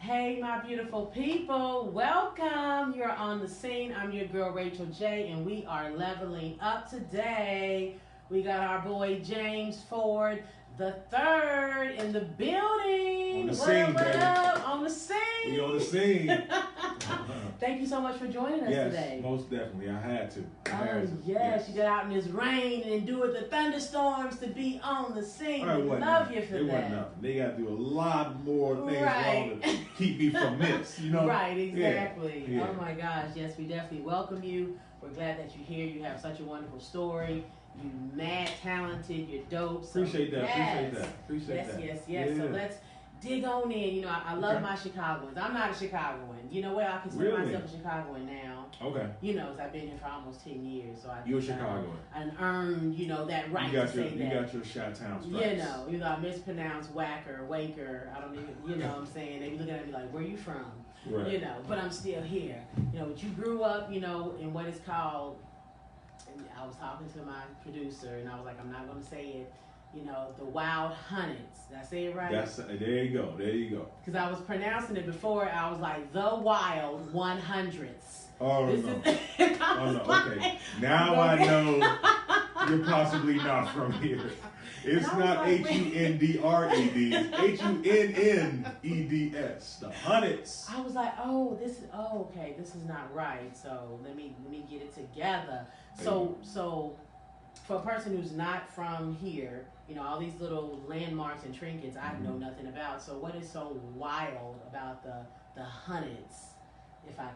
Hey, my beautiful people, welcome. You're on the scene. I'm your girl, Racheal J, and we are leveling up today. We got our boy, James Ford the third in the building. On the scene, what baby. up? On the scene. We on the scene. Thank you so much for joining us today. Yes, most definitely. I had to. Yes, you got out in this rain and endured the thunderstorms to be on the scene. We love you for that. It wasn't nothing. They got to do a lot more things wrong to keep me from this, you know? Right, exactly. Yeah. Oh my gosh, yes, we definitely welcome you. We're glad that you're here. You have such a wonderful story. You mad talented. You're dope. So Appreciate that. Yes. Appreciate that. Yes. Yeah. So let's dig on in. You know, I love my Chicagoans. I'm not a Chicagoan. You know what? I consider myself a Chicagoan now. Okay. You know, I've been here for almost 10 years. So You're a Chicagoan. And earned, that right to say that. You got your Chi-Town stripes. You know, I mispronounce Wacker, Waker. I don't even, you know what I'm saying? They be looking at me like, where you from? Right. You know, but I'm still here. You know, but you grew up, in what is called, and I was talking to my producer, and I was like, I'm not going to say it, the Wild Hundreds. Did I say it right? There you go. Because I was pronouncing it before, I was like, the Wild 100s. Oh, no. Okay. Now I know you're possibly not from here. It's not like, H-U-N-D-R-E-D. It's H-U-N-N-E-D-S. The Hundreds. I was like, okay, this is not right. So let me get it together. So for a person who's not from here, all these little landmarks and trinkets I know nothing about. So what is so wild about the Hundreds? If I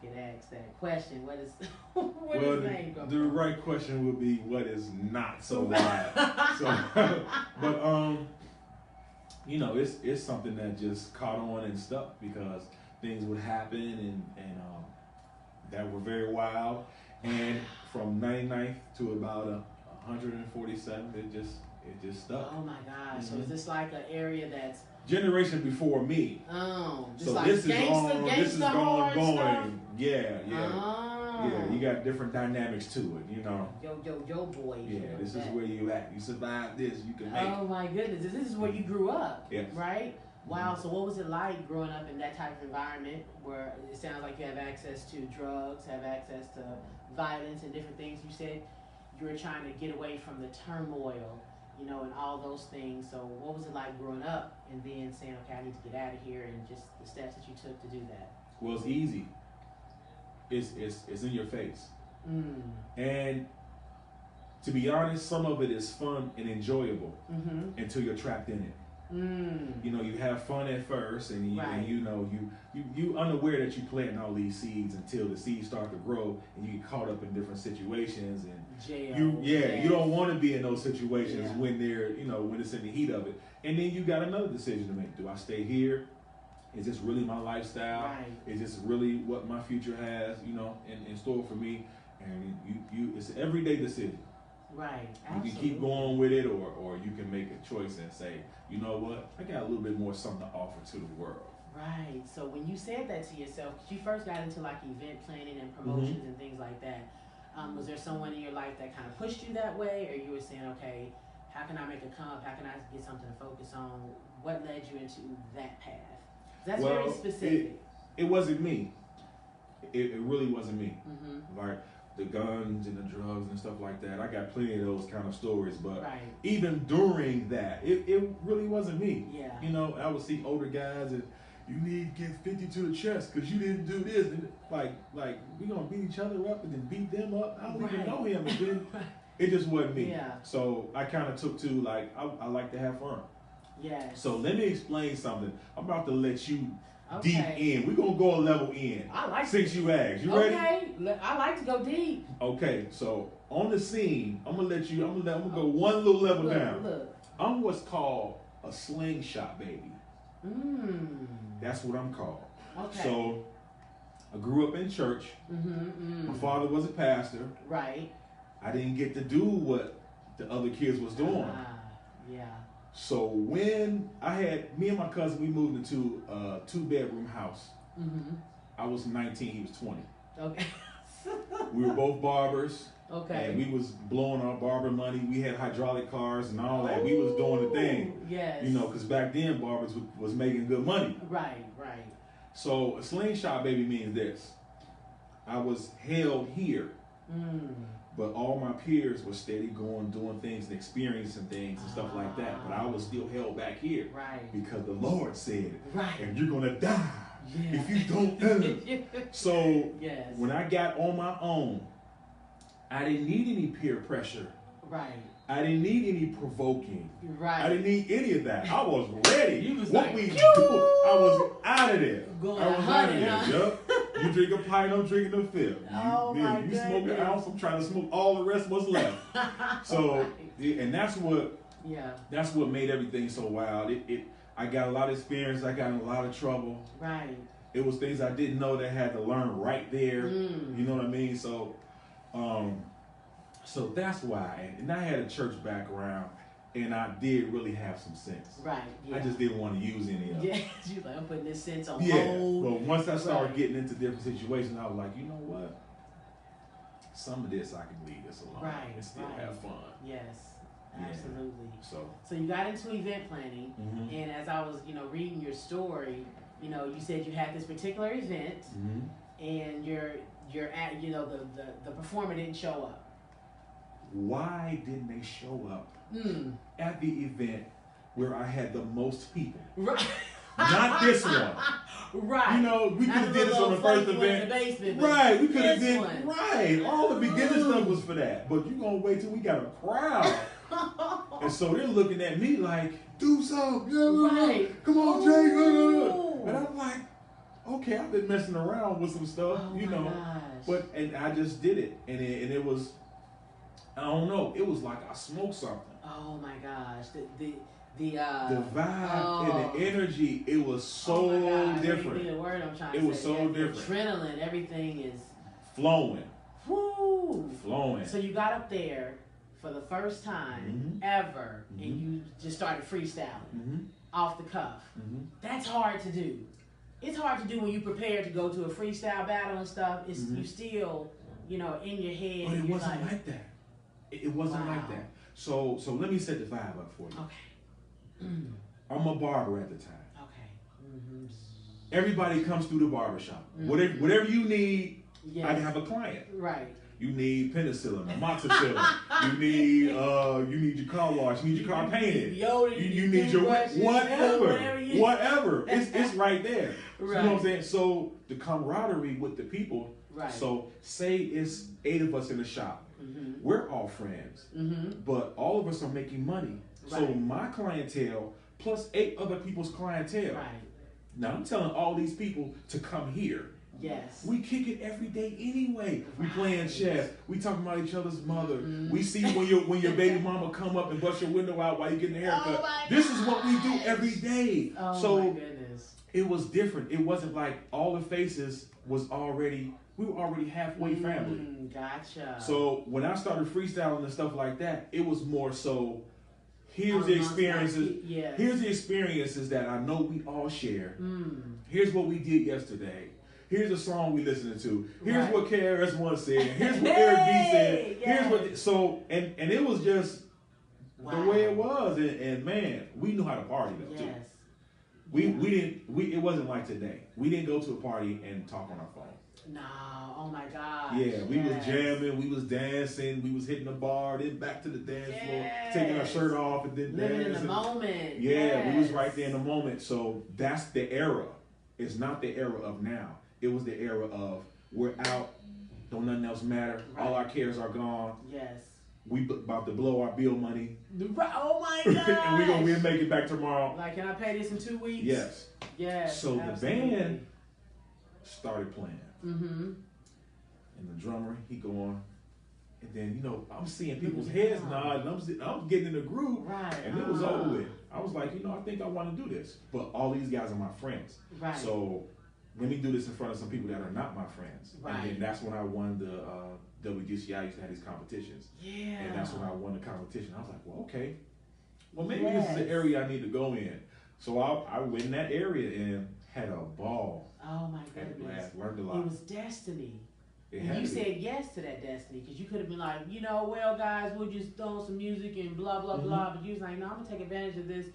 could ask that question, what is his name? The right question would be, what is not so wild? But it's something that just caught on and stuck because things would happen and that were very wild. And from 99th to about 147th, it just stuck. Oh my gosh! So is this like an area that's generation before me? Oh, just so like this is going. Yeah. Oh. Yeah, you got different dynamics to it, Yo, boy. Yeah, this is where you at. You survive this, you can make it. Oh my goodness, this is where you grew up, yes. Right? Wow. So what was it like growing up in that type of environment where it sounds like you have access to drugs, have access to violence and different things? You said you were trying to get away from the turmoil, and all those things. So what was it like growing up and then saying, okay, I need to get out of here, and just the steps that you took to do that? Well, it's easy. It's in your face. And to be honest, some of it is fun and enjoyable until you're trapped in it. You have fun at first, and you unaware that you're planting all these seeds until the seeds start to grow, and you get caught up in different situations, and you don't want to be in those situations when they're when it's in the heat of it, and then you got another decision to make. Do I stay here? Is this really my lifestyle? Right. Is this really what my future has in store for me? And it's an everyday decision. Right. You can keep going with it, or you can make a choice and say, you know what, I got a little bit more something to offer to the world. Right. So when you said that to yourself, because you first got into like event planning and promotions and things like that, was there someone in your life that kind of pushed you that way, or you were saying, okay, how can I make a come up? How can I get something to focus on? What led you into that path? That's very specific. It wasn't me. It really wasn't me. Like the guns and the drugs and stuff like that. I got plenty of those kind of stories, but even during that, it really wasn't me. Yeah. I would see older guys and you need to get 50 to the chest because you didn't do this. And like we gonna beat each other up and then beat them up. I don't even know him. And then it just wasn't me. Yeah. So I kind of took to like I like to have fun. Yes. So let me explain something. I'm about to let you deep in. We're gonna go a level in. I like since you asked. You ready? Okay. I like to go deep. Okay, so on the scene, I'm gonna go one little level down. Look. I'm what's called a slingshot baby. That's what I'm called. Okay. So I grew up in church. My father was a pastor. Right. I didn't get to do what the other kids was doing. Yeah. So when me and my cousin, we moved into a 2-bedroom house. I was 19, he was 20. Okay. We were both barbers. Okay. And we was blowing our barber money. We had hydraulic cars and all that. We was doing the thing. Yes. You know, because back then barbers was making good money. Right. So a slingshot baby means this. I was held here. But all my peers were steady going, doing things and experiencing things and stuff like that. But I was still held back here. Right. Because the Lord said, right. and you're going to die if you don't. So when I got on my own, I didn't need any peer pressure. Right. I didn't need any provoking. Right. I didn't need any of that. I was ready. You was what like, we do, I was out of there. Going I was out of there. Huh? Yep. You drink a pint, I'm drinking a fifth. You smoke an ounce, I'm trying to smoke all the rest what's left. So, and that's what made everything so wild. I got a lot of experience. I got in a lot of trouble. Right. It was things I didn't know that I had to learn right there. You know what I mean? So, so that's why. And I had a church background, and I did really have some sense. Right. Yeah. I just didn't want to use any of it. Yeah. You like, I'm putting this sense on hold. But once I started getting into different situations, I was like, you know what? Some of this I can leave this alone and still have fun. Yes. Absolutely. Yeah. So you got into event planning, and as I was, reading your story, you said you had this particular event, and you're at, the performer didn't show up. Why didn't they show up at the event where I had the most people? Right. Not this one. Right. We could have did this on the first event. Right. We could have did right. All the beginning stuff was for that. But you're gonna wait till we got a crowd. And so they're looking at me like, do something. Right. Come on, Jay. And I'm like, okay, I've been messing around with some stuff, Gosh. But and I just did it. And it was, I don't know, it was like I smoked something. Oh my gosh. The vibe and the energy, it was so different. The word I'm trying it to was say. so different. Adrenaline, everything is flowing. Woo! Flowing. So you got up there for the first time ever, and you just started freestyling off the cuff. That's hard to do. It's hard to do when you prepare to go to a freestyle battle and stuff. It's you still, in your head. But it wasn't like that. It wasn't like that. So let me set the vibe up for you. Okay. I'm a barber at the time. Okay. Everybody comes through the barbershop. Whatever you need, I have a client. Right. You need penicillin, amoxicillin. you need your car washed. You need your car painted. You need your whatever. It's right there. Right. You know what I'm saying? So the camaraderie with the people. Right. So say it's 8 of us in the shop. We're all friends, but all of us are making money. Right. So my clientele plus 8 other people's clientele. Right. Now I'm telling all these people to come here. Yes. We kick it every day anyway. We playing chess. We talking about each other's mother. We see when your baby mama come up and bust your window out while you getting a haircut. This is what we do every day. So my goodness. It was different. It wasn't like all the faces was already. We were already halfway family. Gotcha. So when I started freestyling and stuff like that, it was more so. Here's the experiences. Here's the experiences that I know we all share. Here's what we did yesterday. Here's a song we listening to. Here's what KRS-One said. Here's what Eric B said. Here's what. And it was just the way it was. And man, we knew how to party though too. We didn't. It wasn't like today. We didn't go to a party and talk on our phone. No, oh my gosh. Yeah, we was jamming, we was dancing, we was hitting the bar, then back to the dance floor, taking our shirt off and then living dancing. In the moment. Yeah, we was right there in the moment. So that's the era. It's not the era of now. It was the era of we're out, don't nothing else matter. Right. All our cares are gone. Yes. We about to blow our bill money. Oh my God. And we'll make it back tomorrow. Like, can I pay this in 2 weeks? Yes. Yes. So absolutely. The band started playing. And the drummer, he going, and then I'm seeing people's heads nod, and I'm getting in the groove, right? And it was over with. I was like, I think I want to do this, but all these guys are my friends, right? So let me do this in front of some people that are not my friends, right? And then that's when I won the WGCI. I used to have these competitions, and that's when I won the competition. I was like, well, okay, well maybe this is the area I need to go in. So I went in that area and had a ball. Oh my goodness! Learned a lot. It was destiny. And you said yes to that destiny because you could have been like, you know, well, guys, we'll just throw some music and blah, blah, blah. But you was like, no, I'm going to take advantage of this,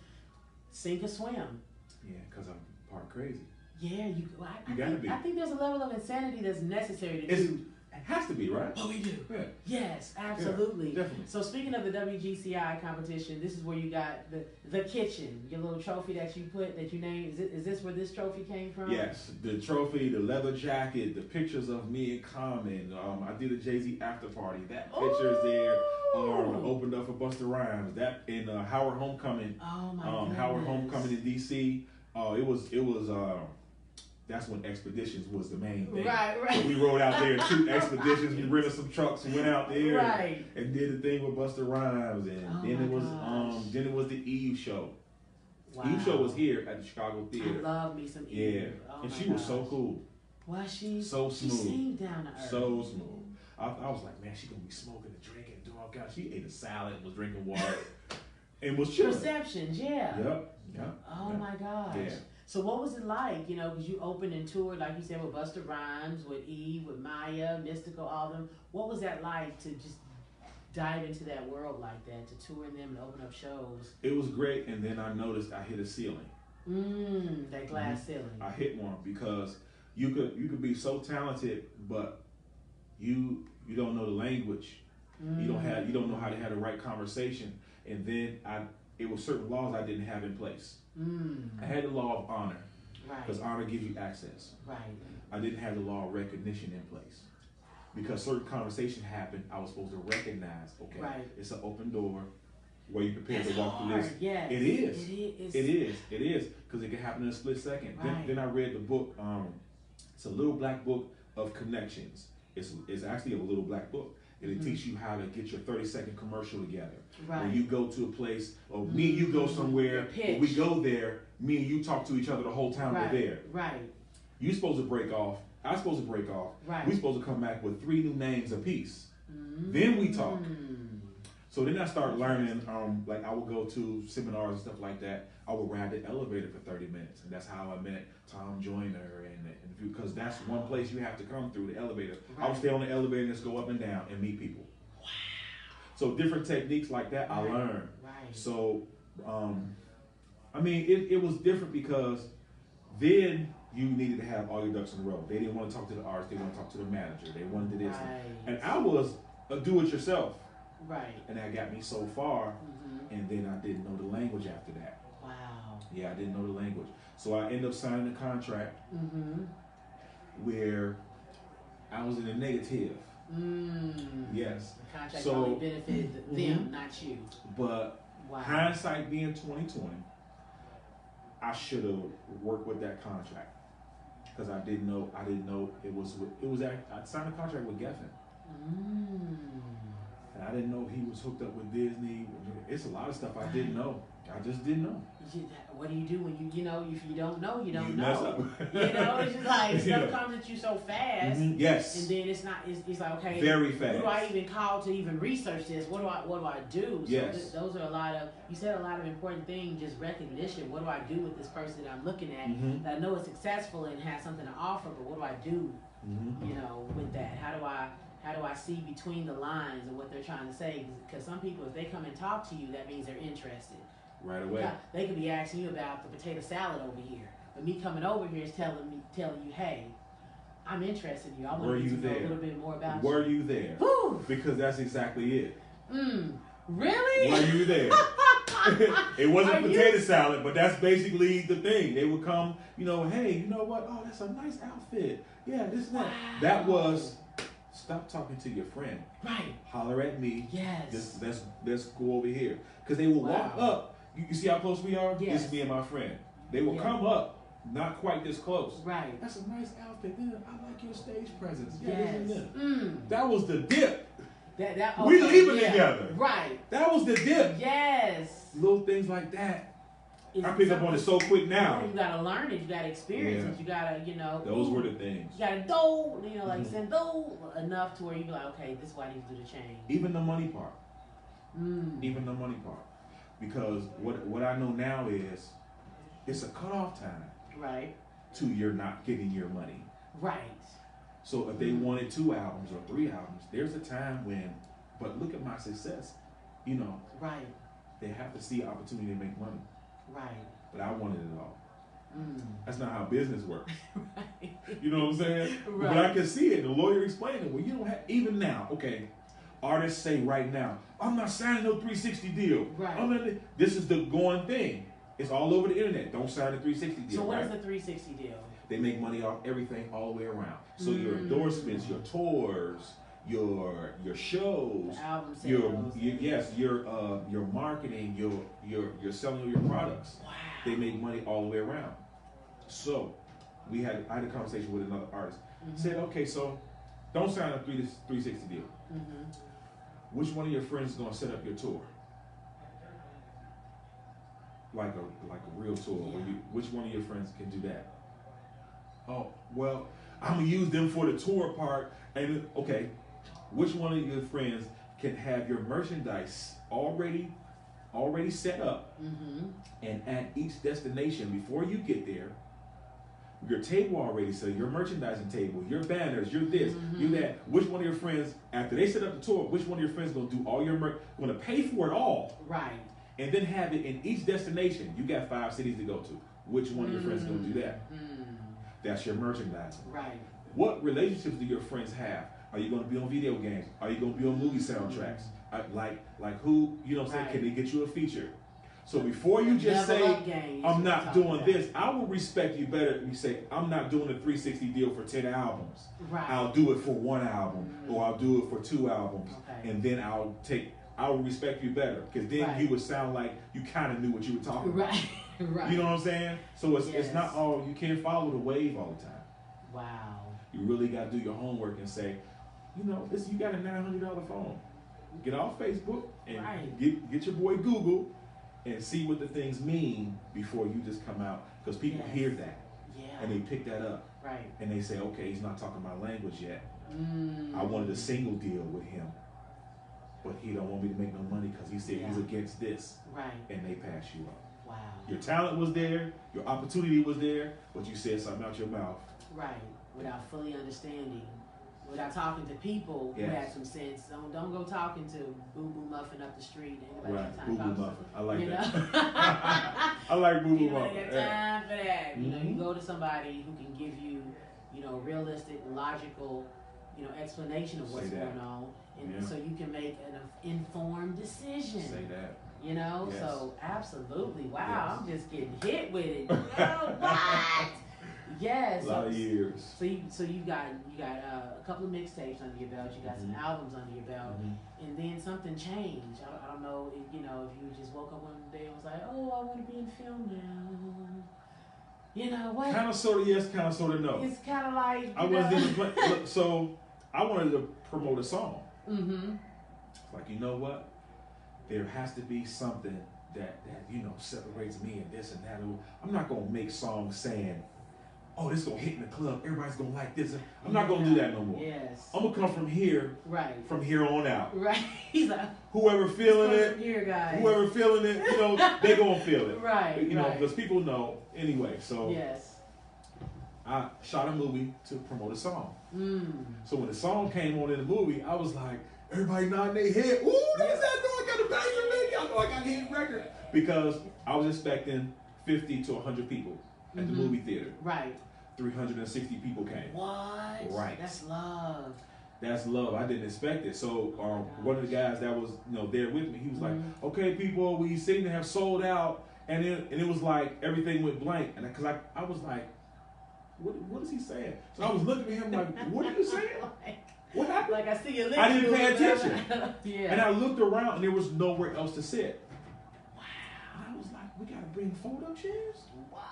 sink or swim. Yeah, because I'm part crazy. Yeah, you gotta be. I think there's a level of insanity that's necessary to do. It has to be, right? Oh, we do. Yeah. Yes, absolutely. Yeah, definitely. So speaking of the WGCI competition, this is where you got the kitchen, your little trophy that you named. Is this where this trophy came from? Yes, the trophy, the leather jacket, the pictures of me and Common. I did a Jay-Z after party. That picture is there. Opened up for Busta Rhymes. That in Howard Homecoming. Oh my goodness. Howard Homecoming in DC. It was. That's when Expeditions was the main thing. Right. So we rode out there, 2 Expeditions. We rented some trucks and went out there and did the thing with Busta Rhymes, and then it was the EU show. Wow. EU show was here at the Chicago Theater. I love me some EU. Yeah, and she was so cool. Was she? So smooth. She seemed down to earth. So smooth. I was like, man, she gonna be smoking and drinking and doing all kinds. She ate a salad and was drinking water and was chilling. Perceptions, yeah. Yep. Oh my gosh. Yeah. So what was it like, you know, because you opened and toured, like you said, with Busta Rhymes, with Eve, with Maya, Mystical, all of them. What was that like to just dive into that world like that, to tour them and open up shows? It was great, and then I noticed I hit a ceiling. That glass ceiling. I hit one because you could be so talented, but you don't know the language. You don't know how to have the right conversation, and then it was certain laws I didn't have in place. I had the law of honor, because honor gives you access. Right. I didn't have the law of recognition in place, because certain conversation happened. I was supposed to recognize, okay, it's an open door where you prepare to walk through this. Yes. It is, because it can happen in a split second. Then I read the book. It's a little black book of connections. It's actually a little black book. And it teaches you how to get your 30-second commercial together. Right. When you go to a place, or me and you go somewhere, we go there, me and you talk to each other the whole time we're there. Right. You're supposed to break off. I'm supposed to break off. Right. We're supposed to come back with 3 new names apiece. Then we talk. So then I started learning, like I would go to seminars and stuff like that. I would ride the elevator for 30 minutes. And that's how I met Tom Joyner, and because that's one place you have to come through, the elevator. I would stay on the elevator and just go up and down and meet people. Wow. So different techniques like that I learned. Right. So, I mean, it was different because then you needed to have all your ducks in a row. They didn't want to talk to the artist. They wanted to talk to the manager. They wanted to do this. And I was a do-it-yourself. Right. And that got me so far, and then I didn't know the language after that. Wow. Yeah, I didn't know the language. So I ended up signing a contract where I was in the negative. Yes. The contract only benefited them, not you. But hindsight being 2020, I should have worked with that contract, because I didn't know it was I signed a contract with Geffen. And I didn't know he was hooked up with Disney. It's a lot of stuff I didn't know. I just didn't know. What do you do when if you don't know, you don't know. Mess up. It's just like stuff comes at you so fast. Yes. And then it's like, okay, very fast. Who do I even call to even research this? What do I do? So yes. Those are you said a lot of important things, just recognition. What do I do with this person that I'm looking at that I know is successful and has something to offer, but what do I do, with that? How do I see between the lines of what they're trying to say? Because some people, if they come and talk to you, that means they're interested. Right away. They could be asking you about the potato salad over here. But me coming over here is telling you, hey, I'm interested in you. I want to know a little bit more about you. Were you there? Woo! Because that's exactly it. Really? Were you there? It wasn't potato salad, but that's basically the thing. They would come, hey, you know what? Oh, that's a nice outfit. Yeah, this and that. Wow. That was... Stop talking to your friend. Right. Holler at me. Yes. Let's go over here. Because they will walk up. You see how close we are? Yes. This is me and my friend. They will come up, not quite this close. Right. That's a nice outfit. I like your stage presence. Yes. That was the dip. Okay, we leaving together. Right. That was the dip. Yes. Little things like that. I pick up on it so quick now. You gotta learn it. You gotta experience it. You gotta, Those were the things. You gotta do, like you said, do enough to where you be like, okay, this is what I need to do to change. Even the money part. Even the money part. Because what I know now is, it's a cutoff time. Right. To you're not getting your money. Right. So if they wanted 2 albums or 3 albums, there's a time when, but look at my success, you know. Right. They have to see opportunity to make money. Right. But I wanted it all. That's not how business works. Right. You know what I'm saying? Right. But I can see it. The lawyer explained it. Well, you don't have, even now, okay, artists say right now, I'm not signing no 360 deal. Right. This is the going thing. It's all over the internet. Don't sign a 360 deal. So what right? is the 360 deal? They make money off everything all the way around. So your endorsements, your tours, your shows, album sales, your marketing, your selling of your products. Wow. They make money all the way around. So I had a conversation with another artist. Said, okay, so don't sign a 360 deal. Which one of your friends is gonna set up your tour? Like a real tour. Yeah. Which one of your friends can do that? Oh, well, I'm gonna use them for the tour part. And okay, which one of your friends can have your merchandise already set up, and at each destination before you get there, your table already set, your merchandising table, your banners, your this, your that. Which one of your friends, after they set up the tour, which one of your friends gonna do all your gonna pay for it all, right? And then have it in each destination. You got 5 cities to go to. Which one of your friends gonna do that? That's your merchandising. Right. What relationships do your friends have? Are you going to be on video games? Are you going to be on movie soundtracks? Like who, you know what I'm saying? Right. Can they get you a feature? So before you just say, I'm not doing this, I will respect you better if you say, I'm not doing a 360 deal for 10 albums. Right. I'll do it for 1 album, or I'll do it for 2 albums. Okay. And then I will respect you better, because then you would sound like you kind of knew what you were talking about. Right. Right. You know what I'm saying? So it's not all, you can't follow the wave all the time. Wow. You really got to do your homework and say, you know, you got a $900 phone. Get off Facebook and get your boy Google and see what the things mean before you just come out. Because people hear that and they pick that up. Right. And they say, okay, he's not talking my language yet. I wanted a single deal with him, but he don't want me to make no money because he said he's against this. Right. And they pass you up. Wow. Your talent was there, your opportunity was there, but you said something out your mouth. Right. Without fully understanding. Without talking to people who had some sense. Don't go talking to Boo Boo Muffin up the street. Right, Boo Boo Muffin. I like that. I like Boo Boo Muffin. You ain't got time for that. You know, you go to somebody who can give you, realistic, logical, explanation of what's going on, and so you can make an informed decision. Say that. So absolutely. Wow, I'm just getting hit with it. What? Yes. A lot of years. So you got a couple of mixtapes under your belt. You got some albums under your belt, and then something changed. I don't know if you just woke up one day and was like, oh, I want to be in film now. You know what? Kind of, sort of, yes. Kind of, sort of, no. It's kind of like I wasn't even playing. So I wanted to promote a song. Like, you know what? There has to be something that separates me and this and that. I'm not gonna make songs saying, oh, this is gonna hit in the club, everybody's gonna like this. I'm not gonna do that no more. Yes. I'm gonna come from here, from here on out. Right. He's like, whoever feeling it, here, guys. whoever feeling it, they gonna feel it. Right. Because people know anyway. So yes. I shot a movie to promote a song. So when the song came on in the movie, I was like, everybody nodding their head. Ooh, that's that I got a banger, baby. I know I got a hit record. Because I was expecting 50 to 100 people at the movie theater. Right. 360 people came. What? Right. That's love. That's love. I didn't expect it. So one of the guys that was there with me, he was like, okay, people, we seem to have sold out. And it was like everything went blank. And because I was like, what is he saying? So I was looking at him like, what are you saying? What happened? Like, I see your lips. I didn't pay attention. Yeah. And I looked around and there was nowhere else to sit. Wow. And I was like, we gotta bring fold-up chairs? What?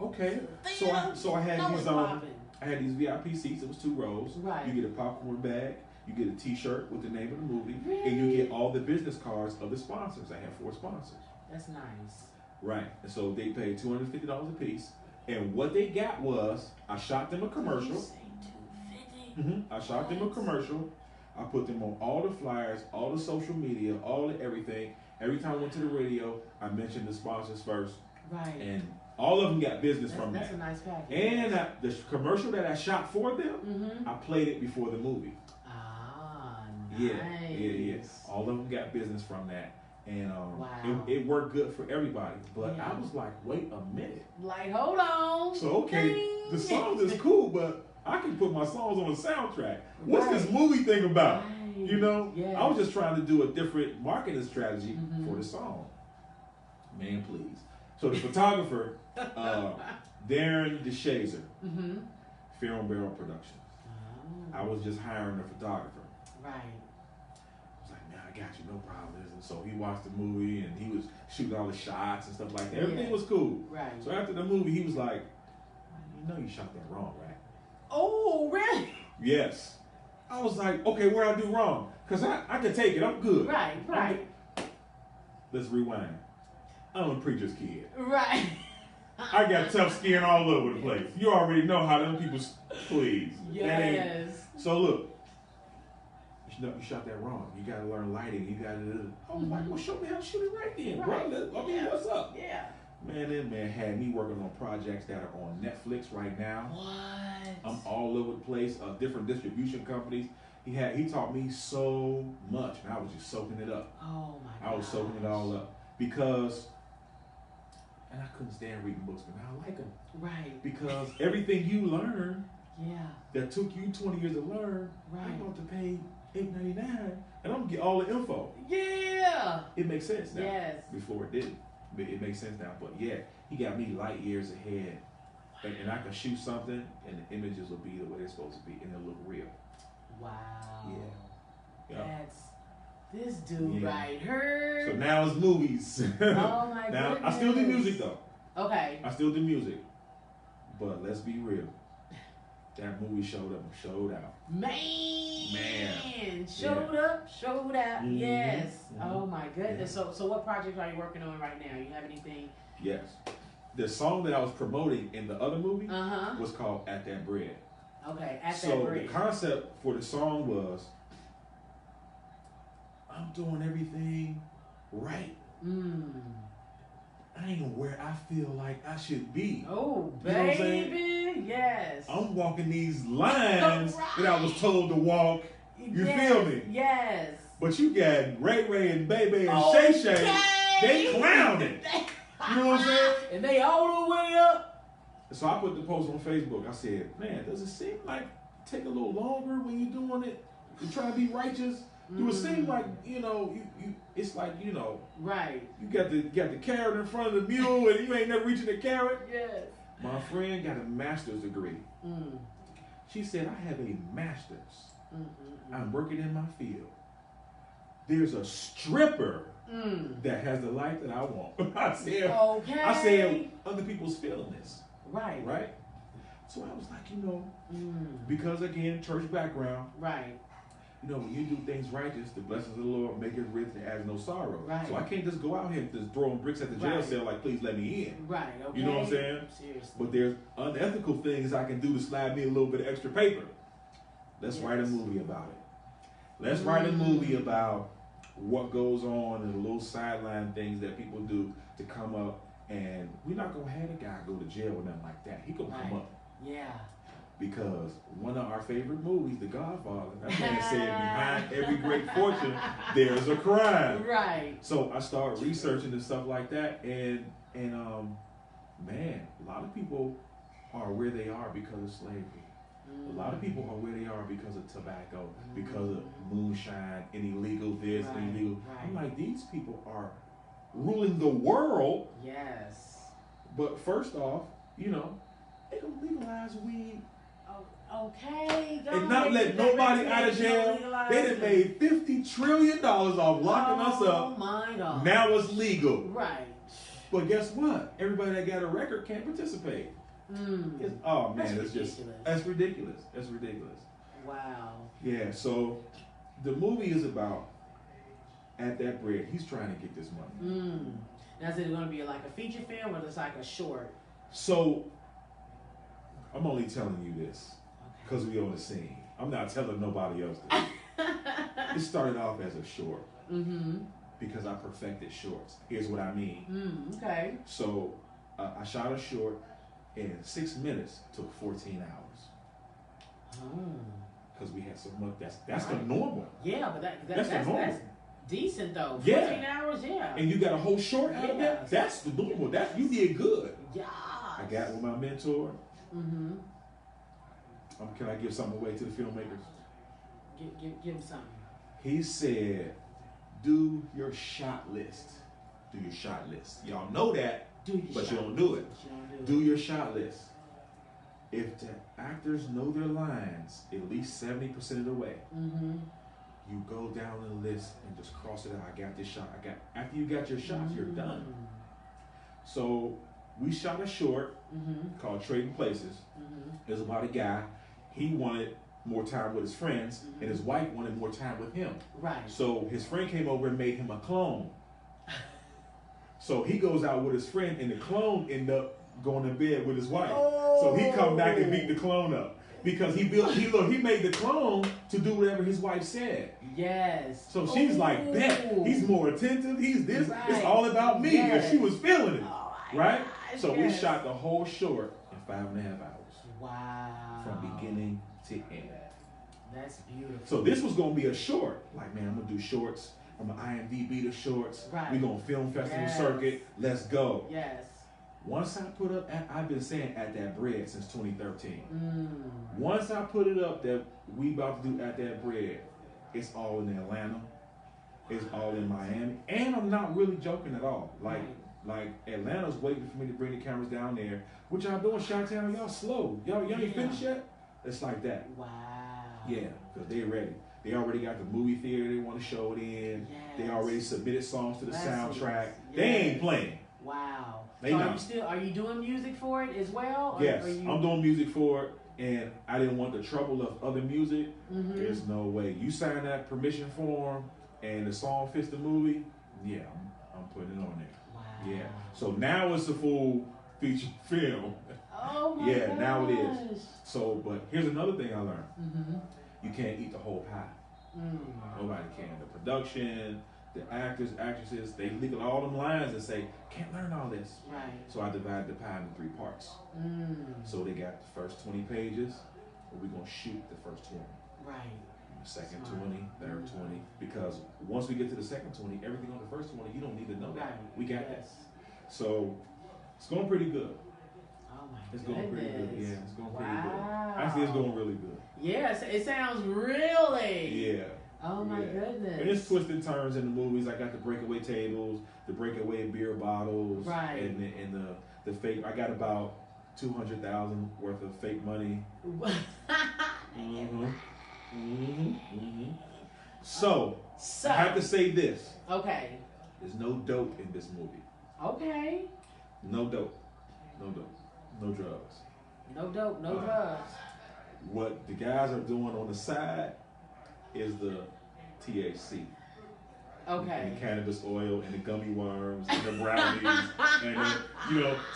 Okay. So I had these VIP seats. It was 2 rows. Right. You get a popcorn bag. You get a T-shirt with the name of the movie, really? And you get all the business cards of the sponsors. I had 4 sponsors. That's nice. Right. And so they paid $250 a piece. And what they got was, I shot them a commercial. You say $250? I shot them a commercial. I put them on all the flyers, all the social media, all the everything. Every time I went to the radio, I mentioned the sponsors first. Right. And All of them got business from That's that. a nice package. And the commercial that I shot for them, I played it before the movie. Ah, Yeah, nice. yeah. All of them got business from that. And wow. it worked good for everybody. But I was like, wait a minute. Like, hold on. So, okay, the song is cool, but I can put my songs on a soundtrack. What's this movie thing about? Right. You know? Yes. I was just trying to do a different marketing strategy for the song. Man, please. So the photographer, Darren DeShazer, Film Barrel Productions. Oh. I was just hiring a photographer. Right. I was like, man, I got you, no problem. And so he watched the movie and he was shooting all the shots and stuff like that. Everything was cool. Right. So after the movie, he was like, you know you shot that wrong, right? Oh, really? Yes. I was like, okay, where I do wrong? Because I can take it. I'm good. Right. Let's rewind. I'm a preacher's kid. Right. I got tough skin all over the place. You already know how them people, please. Yes. So look, you shot that wrong. You got to learn lighting. You got to. I was like, well, show me how to shoot it right then, bro. I mean, what's up? Yeah. Man, that man had me working on projects that are on Netflix right now. What? I'm all over the place. Different distribution companies. He taught me so much, and I was just soaking it up. Oh my God. I was soaking it all up because, and I couldn't stand reading books, but now I like them. Right. Because everything you learn, yeah, that took you 20 years to learn, right, I'm about to pay $8.99, and I'm gonna get all the info. Yeah. It makes sense now. Yes. Before it didn't. It makes sense now. But yeah, he got me light years ahead. And I can shoot something and the images will be the way they're supposed to be and it'll look real. Wow. Yeah. That's this dude right here. So now it's movies. Oh my now, goodness. I still do music though. Okay. I still do music. But let's be real. That movie showed up and showed out. Man. Showed up, showed out. Yes. Oh my goodness. Yeah. So what projects are you working on right now? You have anything? Yes. The song that I was promoting in the other movie was called At That Bread. Okay, At That So Bread. the concept for the song was, I'm doing everything right. I ain't where I feel like I should be. Oh, you know baby, yes. I'm walking these lines that I was told to walk. You feel me? Yes. But you got Ray and Baby and Shay Shay. They clowning. You know what I'm saying? And they all the way up. So I put the post on Facebook. I said, man, does it seem like take a little longer when you're doing it? You try to be righteous? Do it seem like, you know, you it's like, you know, right. You got the carrot in front of the mule and you ain't never reaching the carrot? Yes. My friend got a master's degree. She said, I have a master's. I'm working in my field. There's a stripper that has the life that I want. I said, other people's feeling this. Right. Right? So I was like, you know, because again, church background. Right. You know, when you do things righteous, the blessings of the Lord make it rich and adds no sorrow. Right. So I can't just go out here and just throwing bricks at the jail cell like, please let me in. Right, okay. You know what I'm saying? Seriously. But there's unethical things I can do to slide me a little bit of extra paper. Let's write a movie about it. Let's write a movie about what goes on and the little sideline things that people do to come up. And we're not going to have a guy go to jail or nothing like that. He going to come up. Yeah. Because one of our favorite movies, The Godfather, that man said, behind every great fortune, there's a crime. Right. So I started researching and stuff like that, and man, a lot of people are where they are because of slavery. A lot of people are where they are because of tobacco, because of moonshine, and illegal this, and illegal. I'm like, these people are ruling the world. Yes. But first off, you know, they gonna legalize weed. Okay. And not let nobody out of jail. They done made $50 trillion off locking us up. Oh my God. Now it's legal. Right. But guess what? Everybody that got a record can't participate. Oh man, that's ridiculous. That's ridiculous. Wow. Yeah, so the movie is about At That Bread. He's trying to get this money. Now is it going to be like a feature film or just like a short? So I'm only telling you this because we on the scene. I'm not telling nobody else this. It started off as a short because I perfected shorts. Here's what I mean. Okay. So I shot a short in 6 minutes, took 14 hours. Because we had so much. That's the normal. Yeah, but that's the normal. That's decent though. 14 Yeah. hours, yeah. And you got a whole short out of that? That's the normal. You did good. Yeah. I got with my mentor. Can I give something away to the filmmakers? Give him something. He said, do your shot list. Do your shot list. Y'all know that, but you don't do it. Do your shot list. If the actors know their lines at least 70% of the way, you go down the list and just cross it out. I got this shot. After you got your shots, you're done. So we shot a short called Trading Places. It was about a guy. He wanted more time with his friends, and his wife wanted more time with him. Right. So his friend came over and made him a clone. So he goes out with his friend, and the clone ended up going to bed with his wife. So he come back and beat the clone up. Because he made the clone to do whatever his wife said. Yes. So she's like, bet he's more attentive. He's this. Right. It's all about me. Yes. And she was feeling it, right? Gosh, so we shot the whole short in 5.5 hours. Wow. From beginning to end. That's beautiful. So this was gonna be a short. Like, man, I'm gonna do shorts. I'm gonna IMDb the shorts. Right. We're gonna film festival circuit. Let's go. Yes. Once I put up, I've been saying At That Bread since 2013. Once I put it up that we about to do At That Bread, it's all in Atlanta, it's all in Miami, and I'm not really joking at all. Like Atlanta's waiting for me to bring the cameras down there. What y'all doing, Chi-Town? Y'all slow. Y'all ain't finished yet? It's like that. Wow. Yeah, because they're ready. They already got the movie theater they want to show it in. Yes. They already submitted songs to the soundtrack. Yes. They ain't playing. Wow. So are you doing music for it as well? Or yes, I'm doing music for it, and I didn't want the trouble of other music. There's no way. You sign that permission form, and the song fits the movie. Yeah, I'm putting it on there. Wow. Yeah. So now it's a full feature film. Oh my yeah, gosh. Now it is. So, but here's another thing I learned. You can't eat the whole pie. Nobody can. The production, the actors, actresses, they look at all them lines and say, can't learn all this. Right. So I divided the pie into 3 parts. So they got the first 20 pages, and we're going to shoot the first 20. Right. Second 20, third 20. Because once we get to the second 20, everything on the first 20, you don't need to know that. We got this. So it's going pretty good. Oh my It's going pretty good. Yeah, it's going pretty good. Wow. Actually, it's going really good. Yes, it sounds really. Yeah. Oh my goodness. And it's twists and turns in the movies. I got the breakaway tables, the breakaway beer bottles, right, and the fake. I got about $200,000 worth of fake money. So I have to say this. Okay. There's no dope in this movie. Okay. No dope. No dope. No drugs. No dope. No drugs. What the guys are doing on the side is the THC. Okay. And the cannabis oil and the gummy worms and the brownies and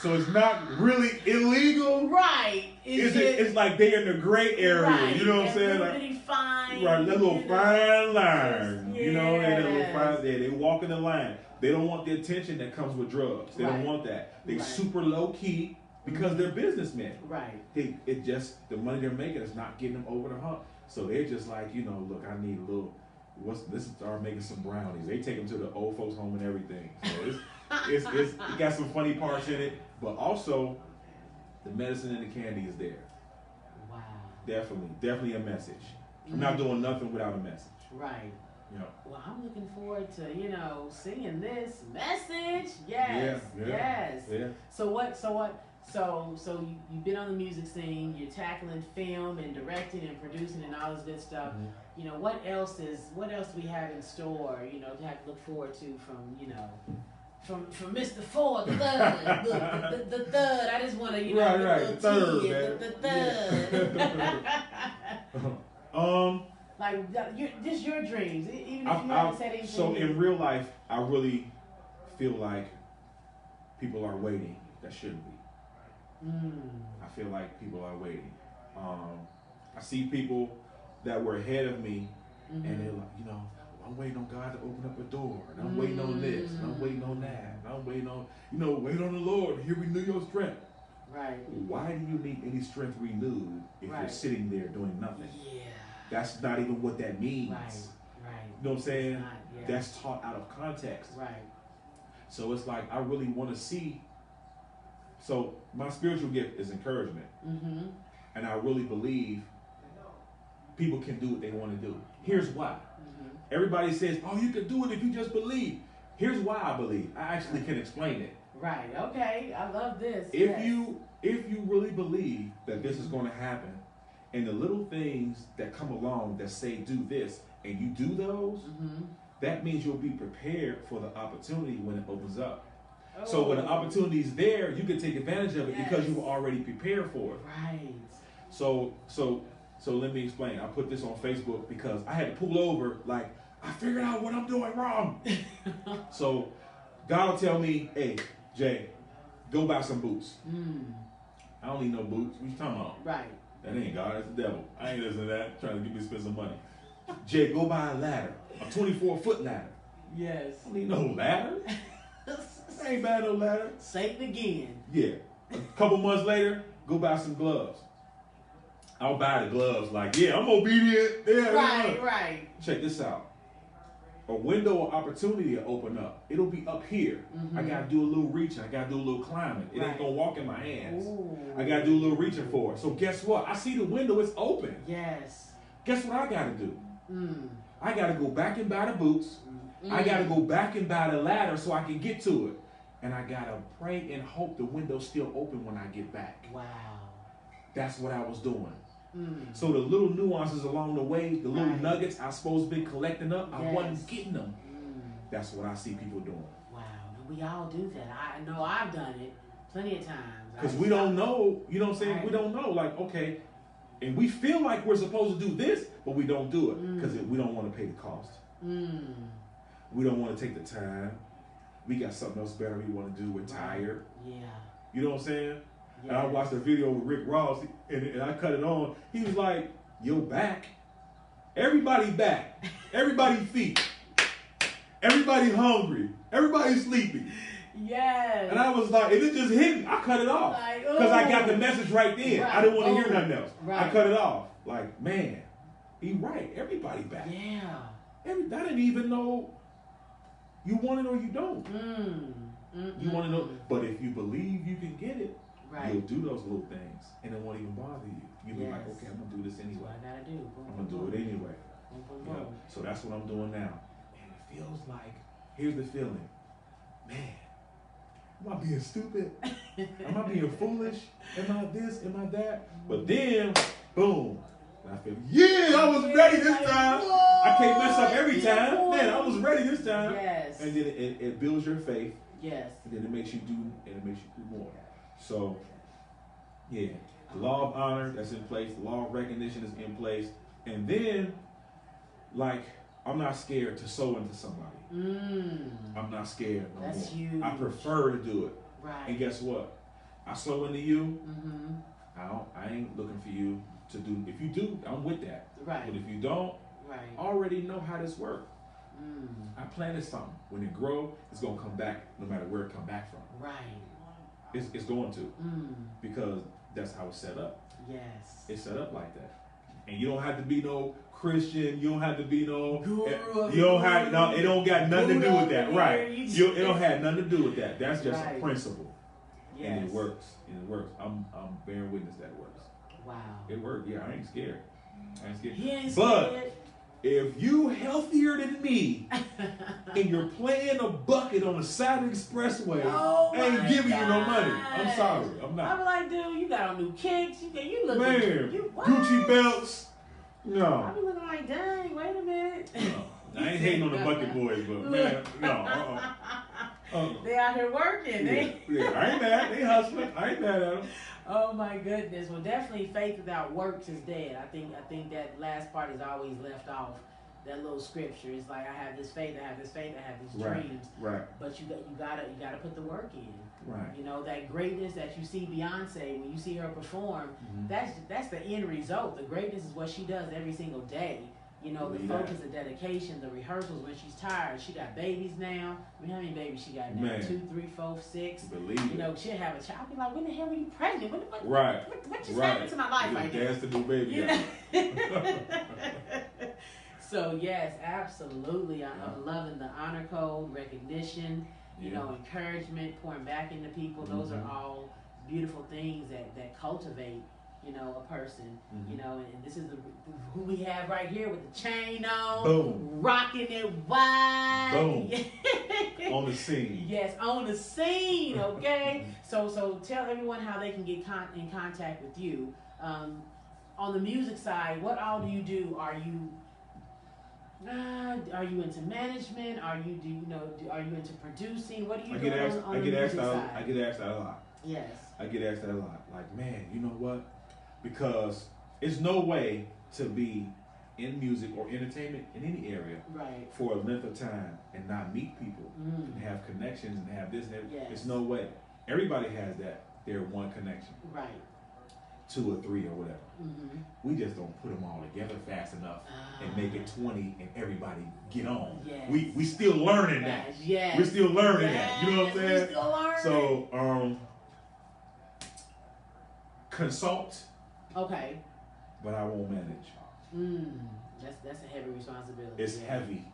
so it's not really illegal. Right. It's like they're in the gray area. Right. You know what I'm saying? Really fine. Right, that little fine line. Yes. You know, and that little fine there. They walk in the line. They don't want the attention that comes with drugs. They don't want that. They super low key because they're businessmen. Right. It just the money they're making is not getting them over the hump. So they're just like, look, I need a little. Let's start making some brownies. They take them to the old folks home and everything. So it got some funny parts in it, but also the medicine and the candy is there. Wow. Definitely a message. I'm not doing nothing without a message. Right. Yeah. Well, I'm looking forward to seeing this message. Yes. Yeah. So you've been on the music scene. You're tackling film and directing and producing and all this good stuff. What else do we have in store? To have to look forward to from Mr. Ford, the third, the third. I just want to right, the third. Like just your dreams, even if you haven't said anything. So in real life, I really feel like people are waiting that shouldn't be. I feel like people are waiting. I see people that were ahead of me, and they're like, I'm waiting on God to open up a door, and I'm waiting on this, and I'm waiting on that, and I'm waiting on, wait on the Lord. He'll renew your strength. Right. Why do you need any strength renewed if you're sitting there doing nothing? Yeah. That's not even what that means. Right. You know what I'm saying? Not, yeah. That's taught out of context. Right. So it's like, I really want to see. So my spiritual gift is encouragement. Mm-hmm. And I really believe people can do what they want to do. Here's why. Mm-hmm. Everybody says, oh, you can do it if you just believe. Here's why I believe. I actually can explain it. Right. Okay. I love this. If you really believe that this is going to happen, and the little things that come along that say do this, and you do those, that means you'll be prepared for the opportunity when it opens up. Oh. So when the opportunity is there, you can take advantage of it because you were already prepared for it. Right. So let me explain. I put this on Facebook because I had to pull over, like, I figured out what I'm doing wrong. So God will tell me, hey, Jay, go buy some boots. I don't need no boots. What you talking about? Right. That ain't God, that's the devil. I ain't listening to that, trying to get me to spend some money. Jay, go buy a ladder, a 24-foot ladder. Yes. I don't need no ladder. I ain't buy no ladder. Satan again. Yeah. A couple months later, go buy some gloves. I'll buy the gloves like, yeah, I'm obedient. Yeah, right. Check this out. A window of opportunity will open up. It'll be up here. I gotta do a little reaching. I gotta do a little climbing. It ain't gonna walk in my hands. Ooh. I gotta do a little reaching for it. So guess what? I see the window, it's open. Yes. Guess what I gotta do? I gotta go back and buy the boots. I gotta go back and buy the ladder so I can get to it. And I gotta pray and hope the window's still open when I get back. Wow. That's what I was doing. So the little nuances along the way, the little nuggets I supposed to be collecting up, I wasn't getting them. That's what I see people doing. Wow, we all do that. I know I've done it plenty of times. Because we don't know, you know what I'm saying? We don't know, like, okay, and we feel like we're supposed to do this, but we don't do it because we don't want to pay the cost. We don't want to take the time. We got something else better we want to do. We're tired. Yeah. You know what I'm saying? Yes. And I watched a video with Rick Ross, and I cut it on. He was like, "Yo, back. Everybody back. Everybody feet. Everybody hungry. Everybody sleepy." Yes. And I was like, and it just hit me. I cut it off because I got the message right then. Right. I didn't want to hear nothing else. Right. I cut it off. Like, man, he right. Everybody back. Yeah. I didn't even know you want it or you don't. You want to know, but if you believe you can get it. Right. You'll do those little things, and it won't even bother you. You'll be like, okay, I'm going to do this anyway. That's what I got to do. I'm going to do it anyway. So that's what I'm doing now. And it feels like, here's the feeling. Man, am I being stupid? Am I being foolish? Am I this? Am I that? But then, boom. And I feel, yeah, I was ready this time. I can't mess up every time. Man, I was ready this time. Yes. And then it builds your faith. Yes. And then it makes you do more. So, yeah, the law of honor that's in place, the law of recognition is in place, and then, like, I'm not scared to sow into somebody. I'm not scared no that's more. Huge. I prefer to do it. Right. And guess what? I sow into you. I ain't looking for you to do. If you do, I'm with that. Right. But if you don't, I already know how this works. I planted something. When it grow, it's gonna come back, no matter where it come back from. Right. It's going to, because that's how it's set up. Yes. It's set up like that. And you don't have to be no Christian. You don't have to be no. Guru. You don't have no. It don't got nothing to do with that, right? It don't have nothing to do with that. That's just a principle, and it works. I'm bearing witness that it works. Wow. It worked. Yeah, I ain't scared. He ain't scared. But if you healthier than me and you're playing a bucket on the side of the expressway, I ain't giving you no money. I'm sorry. I'm not. I'm like, dude, you got on new kicks. You look Gucci belts. No. I be looking like, dang, wait a minute. No. I ain't hating on the bucket boys, but man, no. They out here working. Yeah, I ain't mad. They hustling. I ain't mad at them. Oh my goodness. Well, definitely faith without works is dead. I think that last part is always left off. That little scripture is like, I have this faith, I have this faith, I have these dreams. Right. But you gotta put the work in. Right. You know, that greatness that you see Beyonce when you see her perform, that's the end result. The greatness is what she does every single day. You know, the focus, the dedication, the rehearsals when she's tired. She got babies now. I mean, how many babies she got now? Man. 2, 3, 4, 6. Believe it. You know, she'll have a child. I'll be like, when the hell were you pregnant? What just right. happened to my life right now? That's the new baby. You know? So, yes, absolutely. I'm loving the honor code, recognition, you know, encouragement, pouring back into people. Those are all beautiful things that cultivate, you know, a person, you know, and this is who we have right here with the chain on, boom, rocking it wide, boom, on the scene. Yes, on the scene. Okay, so tell everyone how they can get in contact with you. On the music side, what all do you do? Are you into management? Are you into producing? What do you do on the music side? I get asked that a lot. Yes. I get asked that a lot. Like, man, you know what? Because it's no way to be in music or entertainment in any area for a length of time and not meet people and have connections and have this and that. Yes. It's no way. Everybody has their one connection. Right. 2 or 3 or whatever. We just don't put them all together fast enough and make it 20 and everybody get on. Yes. We still learning that. Yes. We're still learning that. You know what I'm saying? We're still learning. So consult. Okay. But I won't manage. That's a heavy responsibility. It's heavy.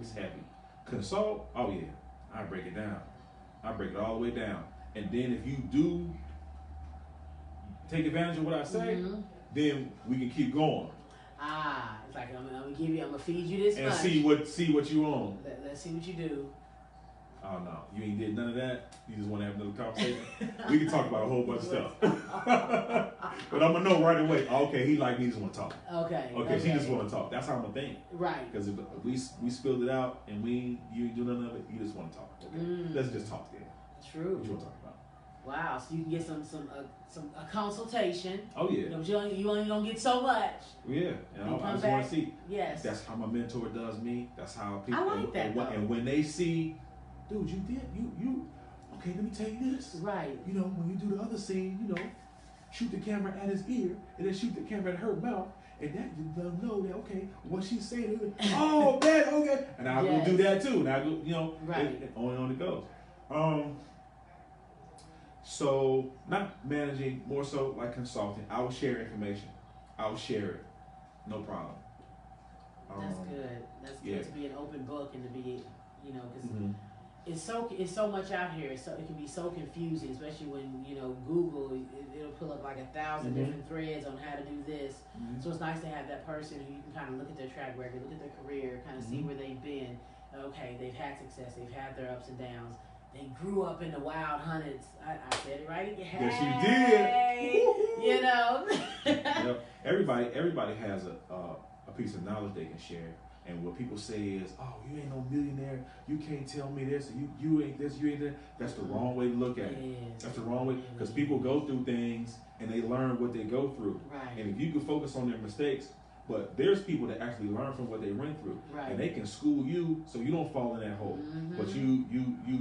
It's heavy. Consult. Oh yeah. I break it down. I break it all the way down. And then if you do take advantage of what I say, then we can keep going. It's like I'm gonna feed you this and much. see what you own. Let's see what you do. Oh no, you ain't did none of that. You just want to have another conversation. We can talk about a whole bunch of stuff. But I'm gonna know right away. Okay, he like me, just want to talk. Okay. She just want to talk. That's how I'm gonna think. Right. Because if we spilled it out and you ain't do none of it, you just want to talk. Okay. Let's just talk then. True. What you want to talk about? Wow, so you can get a consultation. Oh yeah. You know, you only gonna get so much. Yeah, and I just want to see. Yes. That's how my mentor does me. That's how people. I like that. And when they see, dude, you did you. Okay, let me tell you this. Right. You know, when you do the other scene, you know, shoot the camera at his ear and then shoot the camera at her mouth, and that let them know that what she's saying. Oh man, okay. And I'll go do that too. And I go, you know, right. On it goes. So not managing, more so like consulting. I will share information. I will share it. No problem. That's good. That's good to be an open book and to be, you know, because it's so much out here. So it can be so confusing, especially when Google it'll pull up like 1,000 different threads on how to do this. So it's nice to have that person who you can kind of look at their track record, look at their career, kind of see where they've been. Okay, they've had success. They've had their ups and downs. They grew up in the wild hundreds. I said it right. Yes, you did. You know. Yep. Everybody has a piece of knowledge they can share. And what people say is, "Oh, you ain't no millionaire. You can't tell me this. You ain't this. You ain't that." That's the wrong way to look at it. That's the wrong way, because people go through things and they learn what they go through. Right. And if you can focus on their mistakes. But there's people that actually learn from what they went through, and they can school you so you don't fall in that hole. But you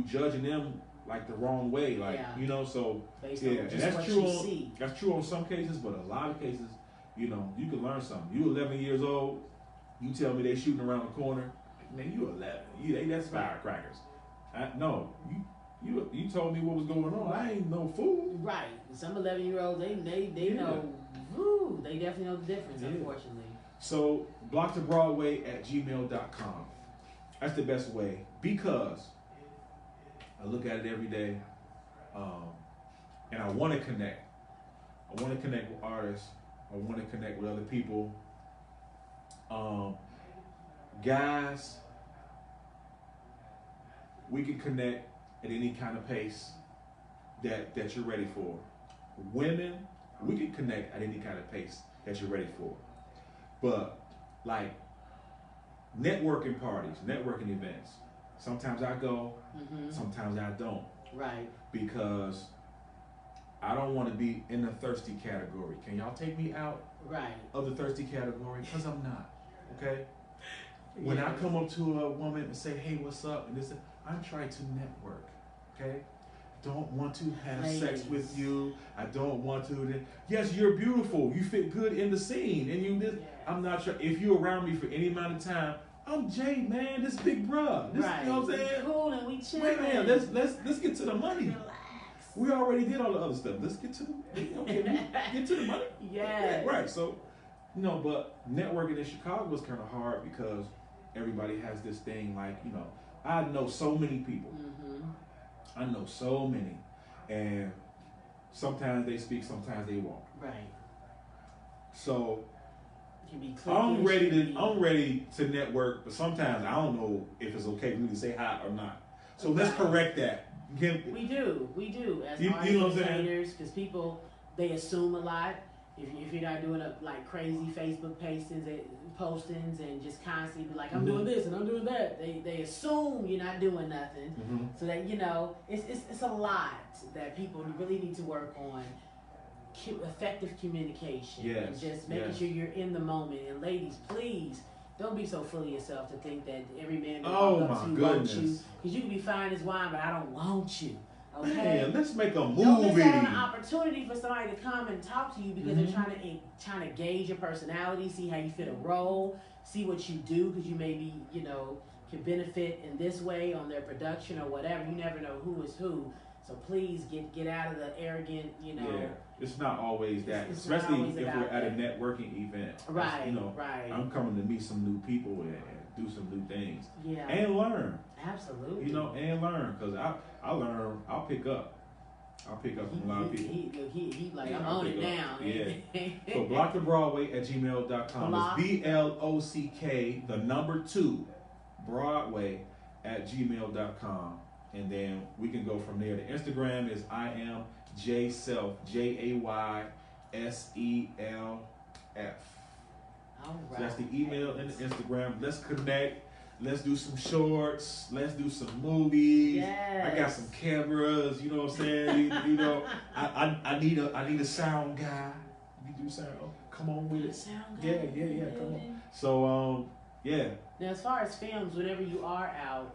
judging them like the wrong way, like So and that's true. That's true on some cases, but a lot of cases, you can learn something. You 11 years old, you tell me they shooting around the corner, man, you 11. That's firecrackers. No, you told me what was going on. I ain't no fool. Right. Some 11-year-olds, they know. Woo, they definitely know the difference. Unfortunately. So, blocktobroadway@gmail.com. That's the best way, because I look at it every day, and I want to connect. I want to connect with artists. I want to connect with other people. Guys, we can connect at any kind of pace that you're ready for. Women, we can connect at any kind of pace that you're ready for. But like networking parties, networking events, sometimes I go, sometimes I don't. Right. Because I don't want to be in the thirsty category. Can y'all take me out of the thirsty category? Because I'm not. Okay? When I come up to a woman and say, "Hey, what's up?" and this, I'm trying to network. Okay? don't want to have Ladies. sex with you. I don't want to. Yes, you're beautiful. You fit good in the scene. And you, I'm not sure if you're around me for any amount of time. I'm Jay, man. This big bruh. This, right. You know what I'm saying? We cool and we chilling. Wait, man. Let's get to the money. Relax. We already did all the other stuff. Let's get to the get to the money. Yes. Right. So, but networking in Chicago was kind of hard because everybody has this thing like, I know so many people. I know so many, and sometimes they speak, sometimes they won't. Right. So I'm ready to network, but sometimes I don't know if it's okay for me to say hi or not. So let's correct that. We do as you know what I'm saying? Because people, they assume a lot. If you're not doing crazy Facebook postings and just constantly be like, I'm doing this and I'm doing that, they assume you're not doing nothing. So that it's a lot that people really need to work on. Effective communication and just making sure you're in the moment. And ladies, please don't be so full of yourself to think that every man that walks up to you wants you, because you can be fine as wine, but I don't want you. Okay, man, let's make a movie. Don't miss out on an opportunity for somebody to come and talk to you because they're trying to gauge your personality, see how you fit a role, see what you do, because you may be can benefit in this way on their production or whatever. You never know who is who. So please get out of the arrogant, Yeah, it's not always that, especially always if we're at a networking event. Right, right. I'm coming to meet some new people and do some new things. Yeah. And learn. Absolutely. And learn, because I learn. I'll pick up from a lot of people. He like, I'm on it now. Yeah. So blocktobroadway@gmail.com. It's BLOCK 2 Broadway @gmail.com. And then we can go from there. The Instagram is I am Jayself, JAYSELF. All right. So that's the email and the Instagram. Let's connect. Let's do some shorts. Let's do some movies. Yes. I got some cameras. You know what I'm saying? I need a sound guy. You do sound? Come on with it. Sound guy. Yeah. Come on. So yeah. Now, as far as films, whenever you are out,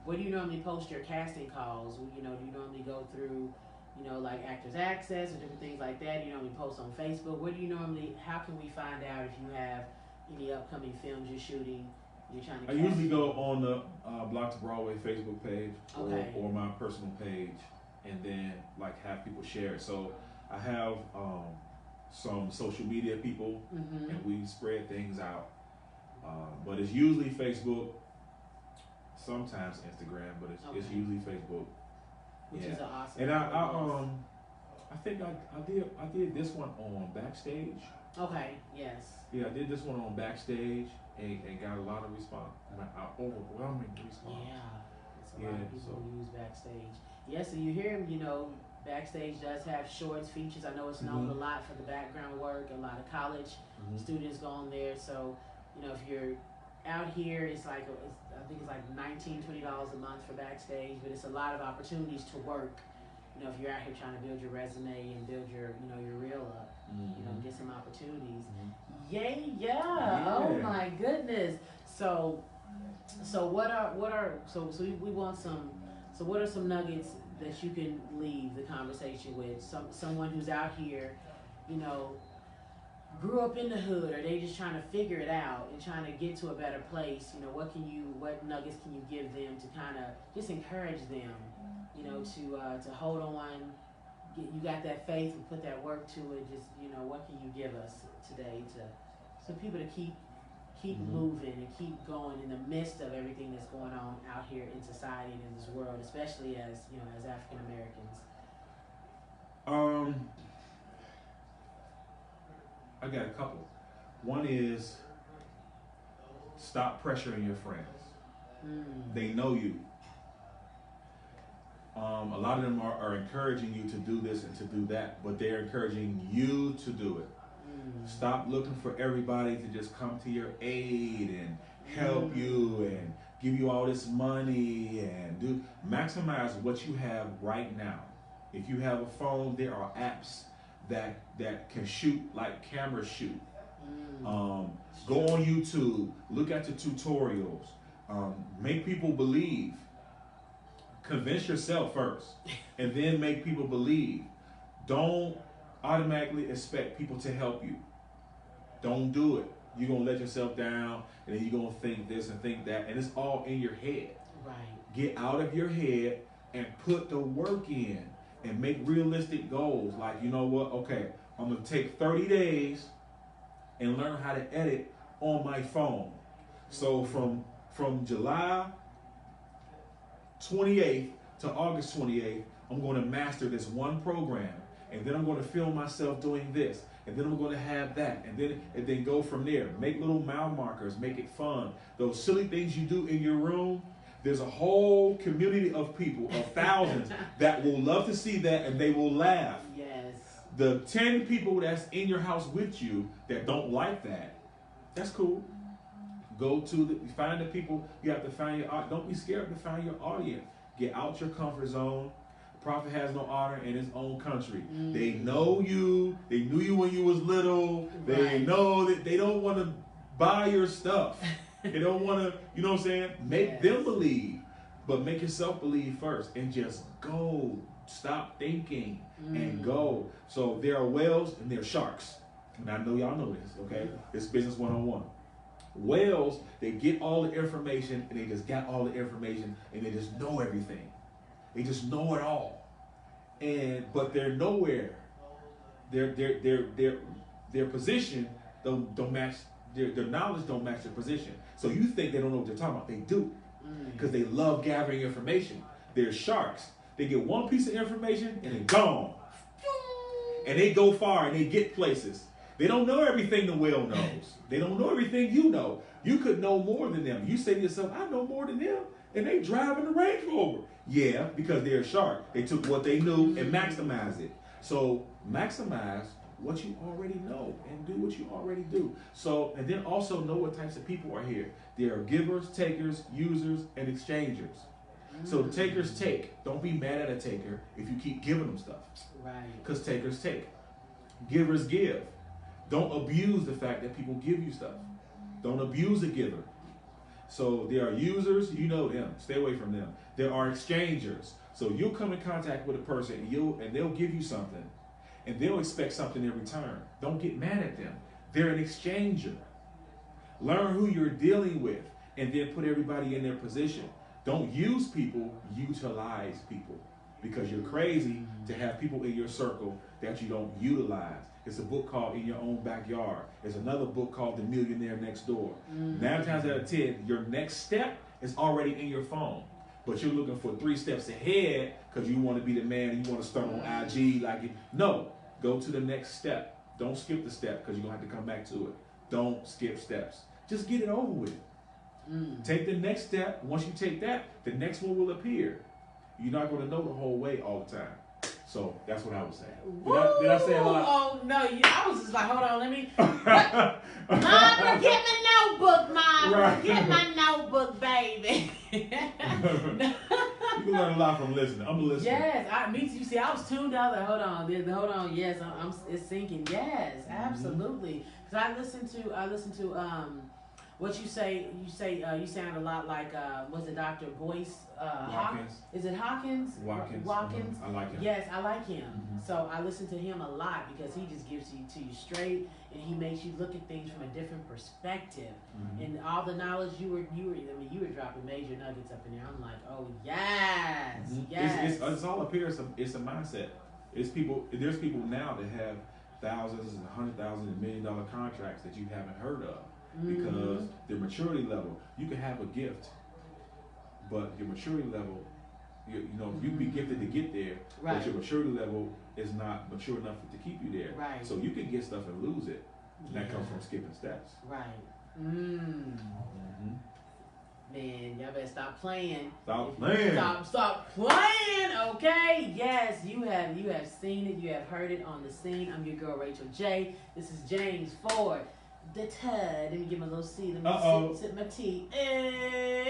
where do you normally post your casting calls? Do you normally go through, like Actors Access or different things like that? Do you normally post on Facebook? How can we find out if you have any upcoming films you're shooting? You're trying to. I usually go on the Block to Broadway Facebook page okay. or my personal page, and then have people share it. So I have some social media people, and we spread things out. But it's usually Facebook, sometimes Instagram, but it's usually Facebook. Which is an awesome. And I think I did this one on Backstage. Okay. Yes. Yeah, I did this one on Backstage and got a lot of response. Overwhelming response. Yeah. A lot of people who use Backstage. Yeah, so you hear Backstage does have shorts, features. I know it's known a lot for the background work. A lot of college students go on there. So, if you're out here, I think it's like $19, $20 a month for Backstage, but it's a lot of opportunities to work. If you're out here trying to build your resume and build your, your reel up, get some opportunities. Yay, yeah. Oh my goodness. So what are we want some. So what are some nuggets that you can leave the conversation with? Someone who's out here, grew up in the hood, or they just trying to figure it out and trying to get to a better place. What nuggets can you give them to kind of just encourage them, to hold on. You got that faith and put that work to it. Just what can you give us today so people to keep moving and keep going in the midst of everything that's going on out here in society and in this world, especially as African Americans. I got a couple. One is stop pressuring your friends. They know you. A lot of them are encouraging you to do this and to do that, but they're encouraging you to do it. Stop looking for everybody to just come to your aid and help you and give you all this money and maximize what you have right now. If you have a phone, there are apps that can shoot like cameras shoot. Go on YouTube, look at the tutorials, make people believe. Convince yourself first, and then make people believe. Don't automatically expect people to help you. Don't do it. You're going to let yourself down, and then you're going to think this and think that, and it's all in your head. Right. Get out of your head and put the work in and make realistic goals. Like, you know what? Okay, I'm going to take 30 days and learn how to edit on my phone. So from July 28th to August 28th, I'm going to master this one program. And then I'm going to film myself doing this. And then I'm going to have that. And then go from there. Make little mile markers. Make it fun. Those silly things you do in your room, there's a whole community of people, of thousands, that will love to see that, and they will laugh. Yes. The 10 people that's in your house with you that don't like that, that's cool. Find the people. You have to find your. Don't be scared to find your audience. Get out your comfort zone. Prophet has no honor in his own country. They know you. They knew you when you was little. They know that they don't want to buy your stuff. They don't want to, you know what I'm saying? Make them believe. But make yourself believe first. And just go. Stop thinking and go. So there are whales and there are sharks. And I know y'all know this, okay? It's business 101. Whales, they get all the information, and they just got all the information, and they just know everything. They just know it all, but they're nowhere. Their position don't match. Their knowledge don't match their position. So you think they don't know what they're talking about? They do, because they love gathering information. They're sharks. They get one piece of information and they're gone, and they go far and they get places. They don't know everything the whale knows. They don't know everything you know. You could know more than them. You say to yourself, I know more than them. And they driving the Range Rover. Yeah, because they're a shark. They took what they knew and maximized it. So maximize what you already know and do what you already do. So, and then also know what types of people are here. There are givers, takers, users, and exchangers. So the takers take. Don't be mad at a taker if you keep giving them stuff. Right. Because takers take. Givers give. Don't abuse the fact that people give you stuff. Don't abuse a giver. So there are users, you know them. Stay away from them. There are exchangers. So you'll come in contact with a person and they'll give you something. And they'll expect something in return. Don't get mad at them. They're an exchanger. Learn who you're dealing with and then put everybody in their position. Don't use people, utilize people. Because you're crazy to have people in your circle that you don't utilize. It's a book called In Your Own Backyard. There's another book called The Millionaire Next Door. 9 times out of 10, your next step is already in your phone. But you're looking for 3 steps ahead because you want to be the man and you want to start on IG. No, go to the next step. Don't skip the step because you're going to have to come back to it. Don't skip steps. Just get it over with. Take the next step. Once you take that, the next one will appear. You're not going to know the whole way all the time. So that's what I was saying. Did I say a lot? Oh, no. I was just like, hold on, let me. Mom, get my notebook, Mom. Right. Get my notebook, baby. You can learn a lot from listening. I'm a listener. Yes, me too. See, I was tuned out. Like, hold on. Yes, it's sinking. Yes, absolutely. Because I listen to what you say. You sound a lot like was it Dr. Boyce? Watkins. Is it Hawkins? Watkins. I like him. Yes, I like him. So I listen to him a lot because he just gives it to you straight, and he makes you look at things from a different perspective. And all the knowledge you were dropping major nuggets up in there. I'm like, oh yes, yes. It's all up here. It's a mindset. There's people now that have thousands and $100,000 and $1 million contracts that you haven't heard of. Because their maturity level, you can have a gift, but your maturity level, you can be gifted to get there, but your maturity level is not mature enough to keep you there. Right. So you can get stuff and lose it. And that comes from skipping steps. Right. Man, y'all better stop playing. Stop playing. Stop playing. Okay. Yes, you have seen it. You have heard it on the scene. I'm your girl Racheal J. This is James Ford. The Tud. Let me give him a little C. Let me sip my tea. And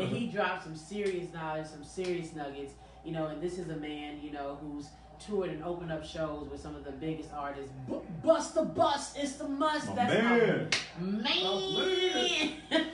he dropped some serious knowledge, some serious nuggets. And this is a man, who's toured and opened up shows with some of the biggest artists. Bust the bus. It's the must. That's man. My man.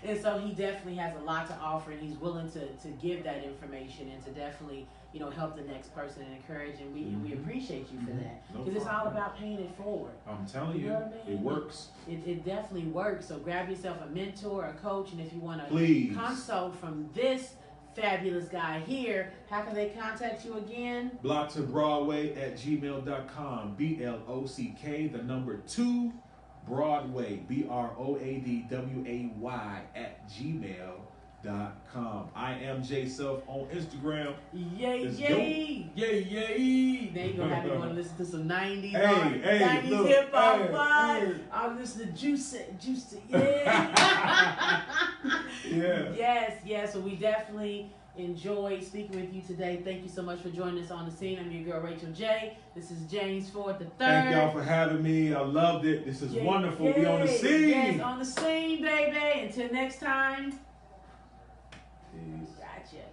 And so he definitely has a lot to offer, and he's willing to give that information and to definitely, you know, help the next person and encourage. And we appreciate you for that, because it's all about paying it forward. I'm telling you, what I mean? It works. It definitely works. So grab yourself a mentor, a coach, and if you want to consult from this fabulous guy here, how can they contact you again? blocktobroadway@gmail.com. BLOCK 2 Broadway BROADWAY@gmail.com. I am J Self on Instagram. Yay, Let's yay. Go. Yay. They ain't gonna have me going to listen to some 90s, 90s hip hop. I'll listen to Juicy, yeah. Yes. So we definitely enjoyed speaking with you today. Thank you so much for joining us on the scene. I'm your girl, Racheal J. This is James Ford III. Thank y'all for having me. I loved it. This is wonderful. We on the scene. Yes, on the scene, baby. Until next time. Peace. Gotcha.